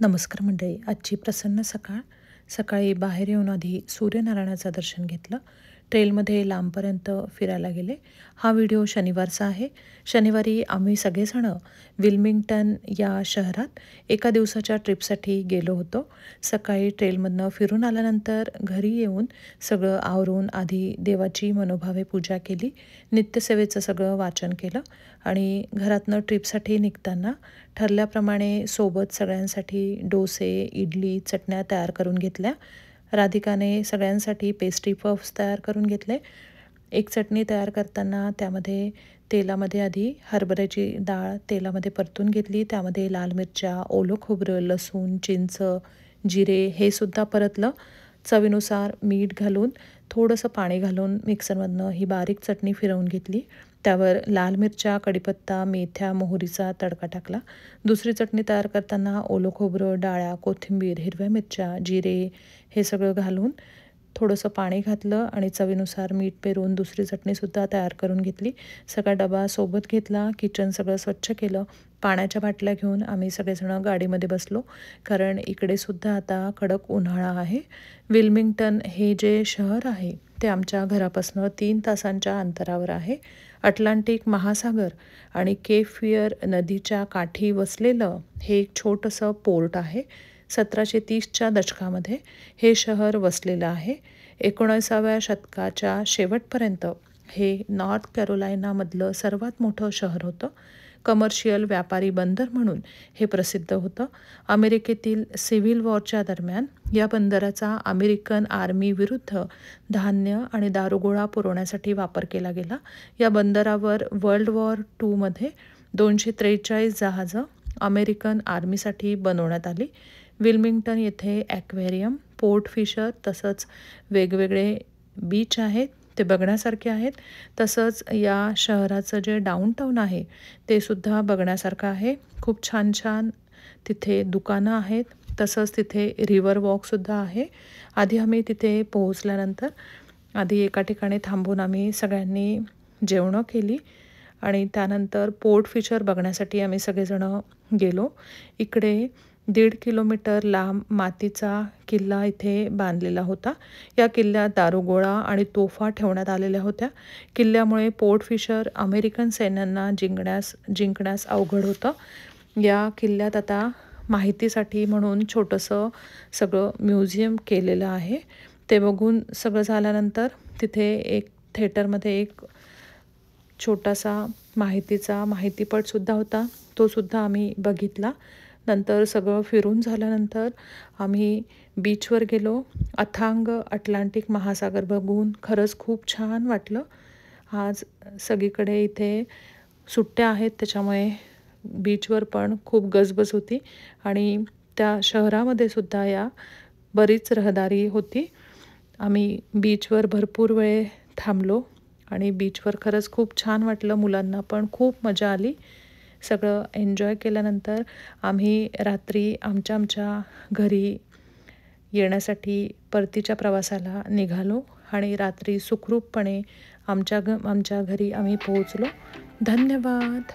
नमस्कार मंडळी. आजची प्रसन्न सकाळ. सकाळी बाहेर येऊन आधी सूर्यनारायणाचं दर्शन घेतलं. ट्रेलमध्ये लांबपर्यंत फिरायला गेले. हा व्हिडिओ शनिवारचा आहे. शनिवारी आम्ही सगळेजण विल्मिंग्टन या शहरात एका दिवसाच्या ट्रिपसाठी गेलो होतो. सकाळी ट्रेलमधनं फिरून आल्यानंतर घरी येऊन सगळं आवरून आधी देवाची मनोभावे पूजा केली. नित्यसेवेचं सगळं वाचन केलं आणि घरातनं ट्रिपसाठी निघताना ठरल्याप्रमाणे सोबत सगळ्यांसाठी डोसे, इडली, चटण्या तयार करून घेतल्या. राधिकाने सगळ्यांसाठी पेस्ट्री पफ्स तयार करून घेतले. एक चटणी तयार करताना त्यामध्ये तेलामध्ये आधी हरभऱ्याची डाळ तेलामध्ये परतून घेतली. त्यामध्ये लाल मिरच्या, ओलं खोबरं, लसूण, चिंच, जिरे हे सुद्धा परतलं. चवीनुसार मीठ घालून थोडंसं पाणी घालून मिक्सरमधनं ही बारीक चटणी फिरवून घेतली. त्यावर लाल मिरच्या, कढीपत्ता, मेथ्या, मोहरीचा तडका टाकला. दुसरी चटणी तयार करताना ओलं खोबरं, डाळ्या, कोथिंबीर, हिरव्या मिरच्या, जिरे हे सगळं घालून थोडंसं पाणी घातलं आणि चवीनुसार मीठ पेरून दुसरी चटणीसुद्धा तयार करून घेतली. सगळा डबा सोबत घेतला. किचन सगळं स्वच्छ केलं. पाण्याच्या बाटल्या घेऊन आम्ही सगळेजण गाडीमध्ये बसलो, कारण इकडेसुद्धा आता कडक उन्हाळा आहे. विल्मिंग्टन हे जे शहर आहे ते आमच्या घरापासून 3 तासांच्या अंतरावर आहे. अटलांटिक महासागर आणि केप फियर नदीच्या काठी वसलेलं हे एक छोटंसं पोर्ट आहे. 1730च्या दशकामध्ये हे शहर वसलेलं आहे. 19व्या शतकाच्या शेवटपर्यंत हे नॉर्थ कॅरोलायनामधलं सर्वात मोठं शहर होतं. कमर्शियल व्यापारी बंदर म्हणून हे प्रसिद्ध होतं. अमेरिकेतील सिव्हिल वॉरच्या दरम्यान या बंदराचा अमेरिकन आर्मी विरुद्ध धान्य आणि दारुगोळा पुरवण्यासाठी वापर केला गेला. या बंदरावर वर्ल्ड वॉर II मध्ये 243 जहाजं अमेरिकन आर्मीसाठी बनवण्यात आली. विल्मिंग्टन येथे ॲक्वेरियम, पोर्ट फिशर तसंच वेगवेगळे बीच आहेत, ते बघण्यासारखे आहेत. तसंच या शहराचं जे डाऊनटाऊन आहे ते सुद्धा बघण्यासारखं आहे. खूप छान छान तिथे दुकानं आहेत. तसंच तिथे रिव्हर वॉकसुद्धा आहे. आधी आम्ही तिथे पोहोचल्यानंतर आधी एका ठिकाणी थांबून आम्ही सगळ्यांनी जेवणं केली आणि त्यानंतर पोर्ट फिशर बघण्यासाठी आम्ही सगळेजणं गेलो. इकडे 1.5 किलोमीटर लांब मातीचा किल्ला इथे बांधलेला होता. या किल्ल्यात दारुगोळा आणि तोफा ठेवण्यात आलेल्या होत्या. किल्ल्यामुळे पोर्ट फिशर अमेरिकन सैन्यांना जिंकण्यास अवघड होतं. या किल्ल्यात आता माहितीसाठी म्हणून छोटंसं सगळं म्युझियम केलेलं आहे. ते बघून सगळं झाल्यानंतर तिथे एक थिएटरमध्ये एक छोटासा माहितीपटसुद्धा होता. तो सुद्धा आम्ही बघितला. नंतर सगळं फिरून झाल्यानंतर आम्ही बीचवर गेलो. अथांग अटलांटिक महासागर बघून खरंच खूप छान वाटलं. आज सगळीकडे इथे सुट्ट्या आहेत, त्याच्यामुळे बीचवर पण खूप गजबज होती आणि त्या शहरामध्ये सुद्धा या बरीच रहदारी होती. आम्ही बीचवर भरपूर वेळ थांबलो आणि बीचवर खरंच खूप छान वाटलं. मुलांना पण खूप मजा आली. सगळं एन्जॉय केल्यानंतर आम्ही रात्री आमच्या घरी येण्यासाठी परतीच्या प्रवासाला निघालो आणि रात्री सुखरूपपणे आमच्या घरी आम्ही पोहोचलो. धन्यवाद.